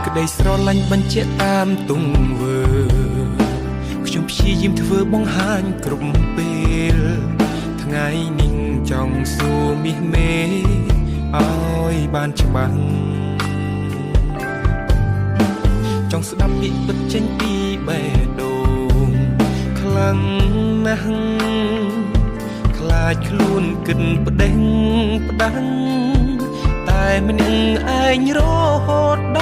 ក្តីស្រឡាញ់បញ្ជាក់តាមទង្វើខ្ញុំព្យាយាមធ្វើបង្ហាញគ្រប់ពេលថ្ងៃនេះចង់សួរមាសមេឲ្យបានច្បាស់ចង់ស្ដាប់ពាក្យពិតចេញពីបេះដូងខ្លាំងណាស់ខ្លាចខ្លួនគិតផ្ដេញផ្ដាំងតែម្នាក់ឯងរហូត